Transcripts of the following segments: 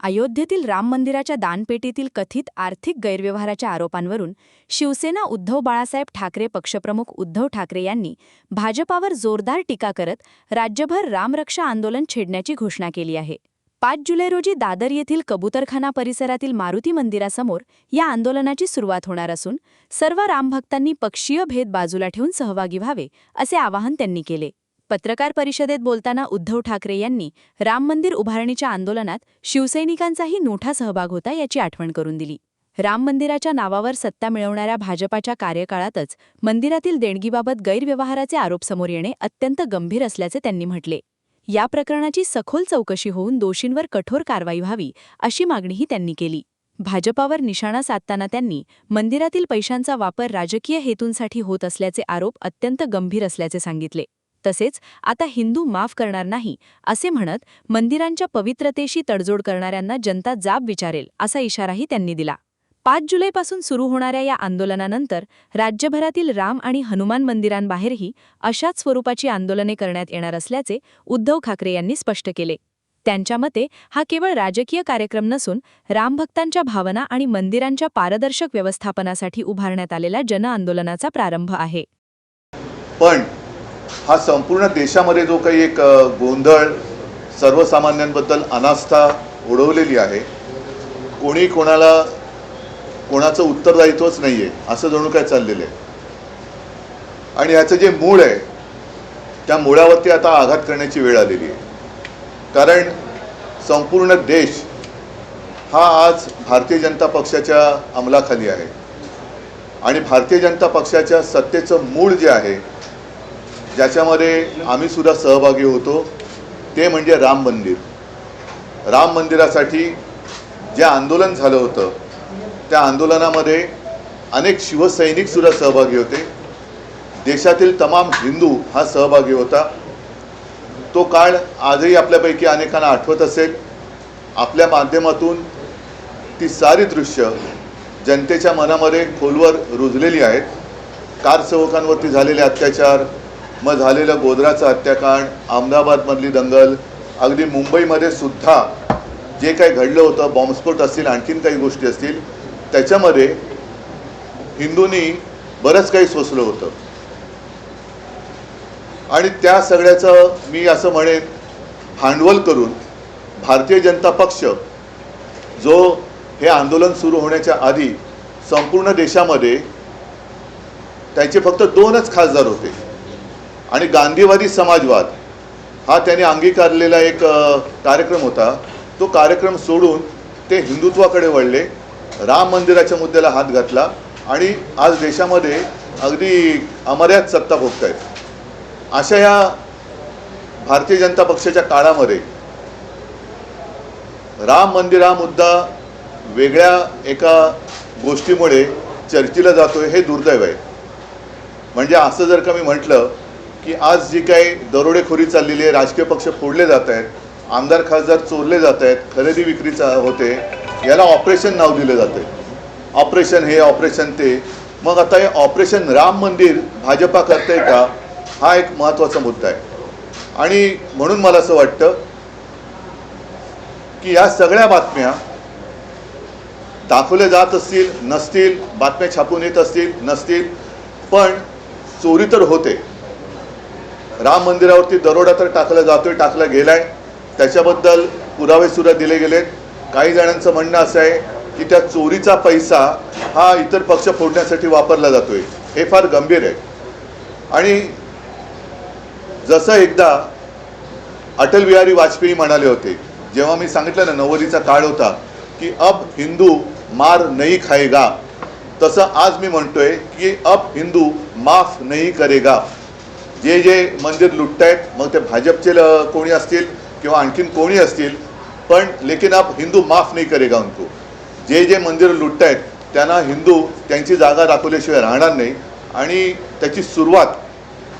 अयोध्येतील राम मंदिराच्या दानपेटीतील कथित आर्थिक गैरव्यवहाराच्या आरोपांवरून शिवसेना उद्धव बाळासाहेब ठाकरे पक्षप्रमुख उद्धव ठाकरे यांनी भाजपावर जोरदार टीका करत राज्यभर रामरक्षा आंदोलन छेडण्याची घोषणा केली आहे। 5 जुलै रोजी दादर येथील कबूतरखाना परिसरातील मारुती मंदिरासमोर या आंदोलनाची सुरुवात होणार असून सर्व रामभक्तांनी पक्षीय भेद बाजूला ठेवून सहभागी व्हावे असे आवाहन त्यांनी केले। पत्रकार परिषदेत बोलताना उद्धव ठाकरे यांनी राम मंदिर उभारणीच्या आंदोलनात शिवसैनिकांचाही मोठा सहभाग होता याची आठवण करून दिली। राम मंदिराच्या नावावर सत्ता मिळवणाऱ्या भाजपाच्या कार्यकाळातच मंदिरातील देणगीबाबत गैरव्यवहाराचे आरोप समोर येणे अत्यंत गंभीर असल्याचे त्यांनी म्हटले। या प्रकरणाची सखोल चौकशी होऊन दोषींवर कठोर कारवाई व्हावी अशी मागणीही त्यांनी केली। भाजपावर निशाणा साधताना त्यांनी मंदिरातील पैशांचा वापर राजकीय हेतूंसाठी होत असल्याचे आरोप अत्यंत गंभीर असल्याचे सांगितले। तसेच आता हिंदू माफ करणार नाही असे म्हणत मंदिरांच्या पवित्रतेशी तडजोड करणाऱ्यांना जनता जाब विचारेल असा इशाराही त्यांनी दिला। 5 जुलैपासून सुरू होणाऱ्या या आंदोलनानंतर राज्यभरातील राम आणि हनुमान मंदिरांबाहेरही अशाच स्वरूपाची आंदोलने करण्यात येणार असल्याचे उद्धव ठाकरे यांनी स्पष्ट केले। त्यांच्या मते हा केवळ राजकीय कार्यक्रम नसून रामभक्तांच्या भावना आणि मंदिरांच्या पारदर्शक व्यवस्थापनासाठी उभारण्यात आलेल्या जनआंदोलनाचा प्रारंभ आहे। पण हा संपूर्ण देशामध्ये जो काही एक गोंधळ सर्वसामान्यांबद्दल अनास्था उडवलेली आहे, कोणी कोणाचं उत्तरदायित्वच नाहीये असं जणू काय चाललेलं आहे। आणि याचं जे मूळ आहे त्या मुळावरती आता आघात करण्याची वेळ आलेली आहे। कारण संपूर्ण देश हा आज भारतीय जनता पक्षाच्या अंमलाखाली आहे आणि भारतीय जनता पक्षाच्या सत्तेचं मूळ जे आहे ज्याच्यामध्ये आम्ही सुद्धा सहभागी होतो ते म्हणजे राम मंदिर। राम मंदिरासाठी जे आंदोलन झालं होतं त्या आंदोलनामध्ये अनेक शिवसैनिक सुद्धा सहभागी होते। देशातील तमाम हिंदू हा सहभागी होता। तो काळ आजही आपल्यापैकी अनेकांना आठवत असेल। आपल्या माध्यमातून ती सारी दृश्य जनतेच्या मनामध्ये खोलवर रुजलेली आहेत। कारसेवकांवरती झालेले अत्याचार, मग झालेलं गोधराचं हत्याकांड, अहमदाबादमधली दंगल, अगदी मुंबईमध्ये सुद्धा जे काही घडलं होतं, बॉम्बस्फोट असतील, आणखीन काही गोष्टी असतील, त्याच्यामध्ये हिंदूंनी बरंच काही सोसलं होतं। आणि त्या सगळ्याचं मी असं म्हणेन भांडवल करून भारतीय जनता पक्ष जो हे आंदोलन सुरू होण्याच्या आधी संपूर्ण देशामध्ये त्याचे फक्त 2च खासदार होते आणि गांधीवादी समाजवाद हा त्यांनी अंगीकारलेला एक कार्यक्रम होता। तो कार्यक्रम सोडून ते हिंदुत्वाकडे वळले, राम मंदिराच्या मुद्द्याला हात घातला आणि आज देशामध्ये अगदी अमर्याद सत्ता भोगतायत। अशा या भारतीय जनता पक्षाच्या काळामध्ये राम मंदिर हा मुद्दा वेगळ्या एका गोष्टीमुळे चर्चेला जातोय हे दुर्दैव आहे। म्हणजे असं जर का मी म्हटलं की आज जी काही दरोडेखोरी चाललेली आहे, राजकीय पक्ष फोडले जात आहेत, आमदार खासदार चोरले जात आहेत, खरेदी विक्रीचा होते, याला ऑपरेशन नाव दिलं जाते। ऑपरेशन हे, ऑपरेशन ते। मग आता हे ऑपरेशन राम मंदिर भाजपा करते का, हा एक महत्त्वाचा मुद्दा आहे। आणि म्हणून मला असं वाटतं की या सगळ्या बातम्या दाखवल्या जात असतील नसतील, बातम्या छापून येत असतील नसतील, पण चोरी तर होते। राम मंदिरावरती दरोडा तर टाकला जातोय, टाकला गेलाय, त्याच्याबद्दल पुरावे सुद्धा दिले गेलेत। काही जणांचं म्हणणं असं आहे की त्या चोरीचा पैसा हा इतर पक्ष फोडण्यासाठी वापरला जातोय, हे फार गंभीर आहे। आणि जसं एकदा अटल बिहारी वाजपेयी म्हणाले होते, जेव्हा मी सांगितलं ना 90चा काळ होता की अब हिंदू मार नहीं खाएगा, तसं आज मी म्हणतोय की अब हिंदू माफ नहीं करेगा। जे जे मंदिर लुटतायत, मग ते भाजपचे कोणी असतील किंवा आणखीन कोणी असतील, पण लेकिन अब हिंदू माफ नहीं करेगा उनको। जे जे मंदिर लुटतायत त्यांना हिंदू त्यांची जागा दाखवल्याशिवाय राहणार नाही। आणि त्याची सुरुवात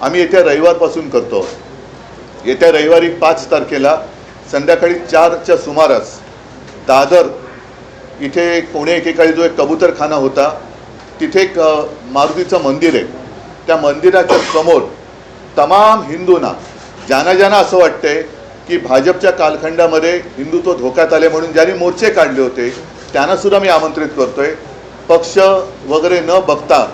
आम्ही येत्या रविवारपासून करतो। येत्या रविवारी 5 तारखेला संध्याकाळी 4च्या सुमारास दादर इथे पुणे एकेकाळी जो एक कबूतरखाना होता तिथे एक मारुतीचं मंदिर आहे। त्या मंदिराच्या समोर तमाम हिंदूंना ज्यांना असं वाटतंय की भाजपच्या कालखंडामध्ये हिंदुत्व धोक्यात आले म्हणून ज्यांनी मोर्चे काढले होते त्यांना सुद्धा मी आमंत्रित करतोय. पक्ष वगैरे न बघता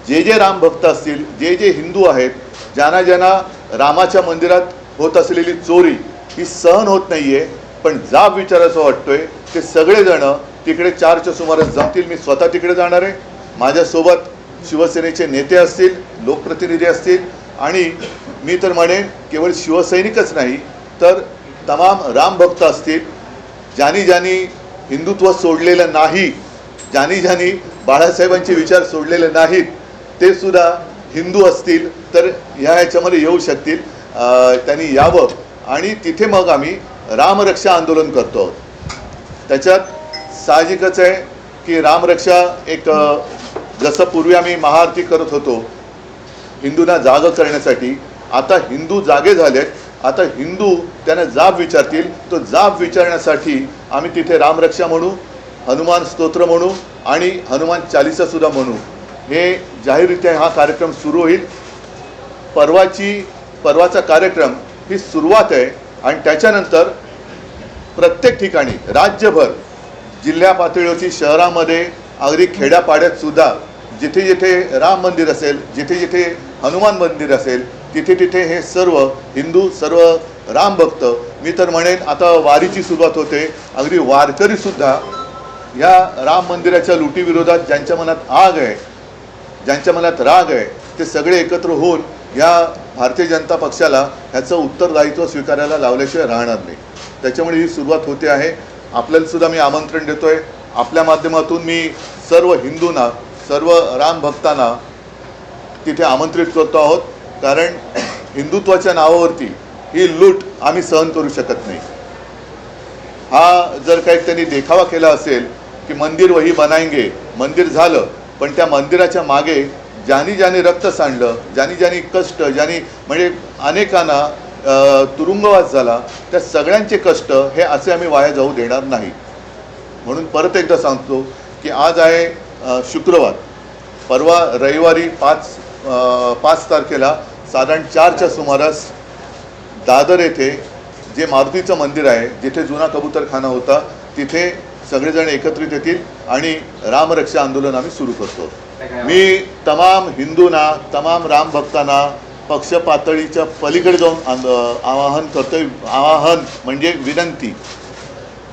जे जे राम भक्त असतील, जे जे हिंदू आहेत, ज्यांना ज्यांना रामाच्या मंदिरात होत असलेली चोरी ही सहन होत नाहीये पण जाब विचारायचं वाटतोय, ते सगळेजण तिकडे 4च्या सुमारास जमतील. मी स्वतः तिकडे जाणार आहे. माझ्यासोबत शिवसेनेचे नेते असतील, लोकप्रतिनिधी असतील आणि मी तर म्हणेन केवळ शिवसैनिकच नाही तर तमाम रामभक्त असतील. ज्यांनी ज्यांनी हिंदुत्व सोडलेलं नाही, ज्यांनी ज्यांनी बाळासाहेबांचे विचार सोडलेले नाहीत, ते सुद्धा हिंदू असतील तर ह्याच्यामध्ये येऊ शकतील. त्यांनी यावं आणि तिथे मग आम्ही रामरक्षा आंदोलन करतो आहोत. त्याच्यात साहजिकच आहे की रामरक्षा एक जसं पूर्वी आम्ही महाआरती करत होतो हिंदूंना जागं करण्यासाठी, आता हिंदू जागे झालेत. आता हिंदू त्यांना जाब विचारतील. तो जाब विचारण्यासाठी आम्ही तिथे रामरक्षा म्हणू, हनुमान स्तोत्र म्हणू आणि हनुमान चालीसा सुद्धा म्हणू. हे जाहीररित्या हा कार्यक्रम सुरू होईल. परवाचा कार्यक्रम ही सुरुवात आहे आणि त्याच्यानंतर प्रत्येक ठिकाणी राज्यभर, जिल्हा पातळीवरची, शहरामध्ये, अगदी खेड्यापाड्यात सुद्धा जिथे जिथे राम मंदिर असेल, जिथे जिथे हनुमान मंदिर असेल, तिथे तिथे हे सर्व हिंदू, सर्व राम भक्त, मी तर म्हणेन आता वारीची सुरुवात होते. अगदी वारकरीसुद्धा या राम मंदिराच्या लुटीविरोधात ज्यांच्या मनात आग आहे, ज्यांच्या मनात राग आहे, ते सगळे एकत्र होऊन या भारतीय जनता पक्षाला ह्याचं उत्तरदायित्व स्वीकारायला लावल्याशिवाय राहणार नाही. त्याच्यामुळे ही सुरुवात होते आहे. आपल्याला सुद्धा मी आमंत्रण देतोय. आपल्या माध्यमातून मी सर्व हिंदूंना, सर्व राम भक्तांना तिथे आमंत्रित करतो आहोत. कारण हिंदुत्वाच्या नावावरती ही लूट आम्ही सहन करू शकत नाही. हा जर काही त्यांनी देखावा केला असेल की मंदिर वही बनाएंगे, मंदिर झालं पण त्या मंदिराच्या मागे ज्यांनी ज्यांनी रक्त सांडलं, ज्यांनी ज्यांनी कष्ट, ज्यांनी म्हणजे अनेकांना तुरुंगवास झाला, त्या सगळ्यांचे कष्ट हे असे आम्ही वाया जाऊ देणार नाही. म्हणून परत एकदा सांगतो की आज आहे शुक्रवार. परवा रविवारी 5 तारखेला साधारण 4च्या सुमारास दादर येथे जे मारुतीचं मंदिर आहे, जिथे जुना कबूतरखाना होता, तिथे सगळेजण एकत्रित येतील आणि रामरक्षा आंदोलन आम्ही सुरू करतो. मी तमाम हिंदूंना, तमाम राम भक्तांना पक्ष पातळीच्या पलीकडे जाऊन आवाहन करतोय. आवाहन म्हणजे विनंती.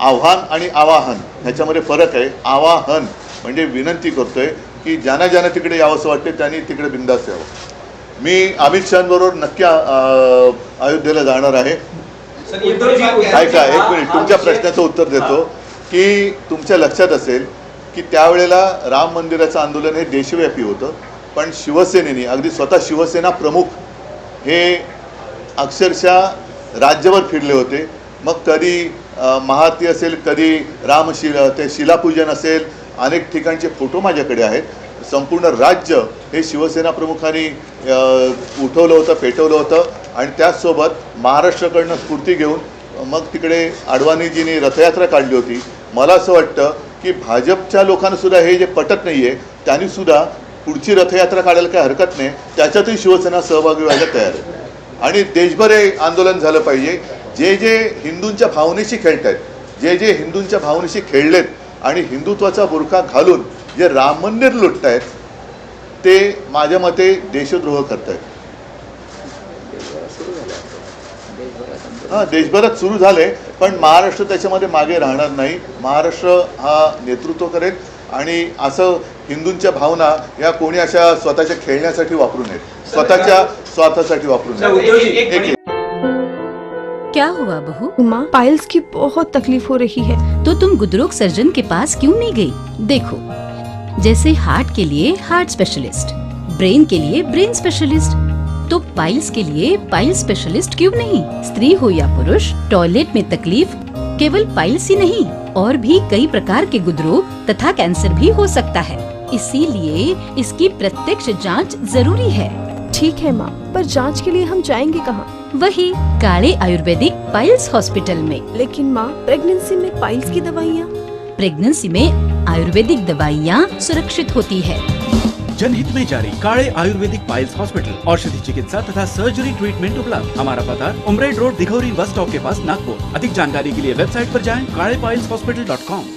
आव्हान आणि आवाहन ह्याच्यामध्ये फरक आहे. आवाहन म्हणजे विनंती करतोय की ज्यांना ज्यांना तिकडे यावंसं वाटते त्यांनी तिकडे बिंदास यावं. मी अमित शहाबरोबर नक्की अयोध्येला जाणार आहे. ऐका एक मिनिट, तुमच्या प्रश्नाचं उत्तर देतो की तुमच्या लक्षात असेल की त्यावेळेला राम मंदिराचं आंदोलन हे देशव्यापी होतं, पण शिवसेनेने, अगदी स्वतः शिवसेना प्रमुख हे अक्षरशः राज्यभर फिरले होते. मग कधी महाआरती असेल, कधी ते शिलापूजन असेल, अनेक ठिकाणचे फोटो माझ्याकडे आहेत. संपूर्ण राज्य हे शिवसेना प्रमुखांनी उठवलं होतं, पेटवलं होतं आणि त्याचसोबत महाराष्ट्राकडनं स्फूर्ती घेऊन मग तिकडे अडवाणीजींनी रथयात्रा काढली होती. मला असं वाटतं की भाजपच्या लोकांना सुद्धा हे जे पटत नाही आहे त्यांनी सुद्धा पुढची रथयात्रा काढायला काही हरकत नाही. त्याच्यातही शिवसेना सहभागी व्हायला तयार आहे आणि देशभर हे आंदोलन झालं पाहिजे. जे जे हिंदूंच्या भावनेशी खेळत आहेत, जे जे हिंदूंच्या भावनेशी खेळलेत आणि हिंदुत्वाचा बुरखा घालून जे राम मंदिर लुटत आहेत, ते माझ्या मते देशद्रोह करत आहेत. हां, देशभरात सुरू झाले, पण महाराष्ट्र त्याच्यामध्ये मागे राहणार नाही. महाराष्ट्र हा नेतृत्व करेल आणि असं हिंदूंच्या भावना या कोणी अशा स्वतःच्या खेळण्यासाठी वापरू नयेत, स्वतःच्या स्वार्थासाठी वापरू नयेत. क्या हुआ बहू? माँ, पाइल्स की बहुत तकलीफ हो रही है. तो तुम गुदरोग सर्जन के पास क्यों नहीं गई? देखो, जैसे हार्ट के लिए हार्ट स्पेशलिस्ट, ब्रेन के लिए ब्रेन स्पेशलिस्ट, तो पाइल्स के लिए पाइल स्पेशलिस्ट क्यों नहीं? स्त्री हो या पुरुष, टॉयलेट में तकलीफ केवल पाइल्स ही नहीं, और भी कई प्रकार के गुदरोग तथा कैंसर भी हो सकता है. इसीलिए इसकी प्रत्यक्ष जांच जरूरी है. ठीक है माँ, पर जांच के लिए हम जाएंगे कहाँ? वही काले आयुर्वेदिक पाइल्स हॉस्पिटल में. लेकिन माँ, प्रेगनेंसी में पाइल्स की दवाइयाँ. प्रेगनेंसी में आयुर्वेदिक दवाइयाँ सुरक्षित होती है. जनहित में जारी। काळे आयुर्वेदिक पाइल्स हॉस्पिटल, औषधि चिकित्सा तथा सर्जरी ट्रीटमेंट उपलब्ध। हमारा पता उमरेड रोड, दिघौरी बस स्टॉप के पास, नागपुर। अधिक जानकारी के लिए वेबसाइट पर जाएं kaalepailshhospital.com।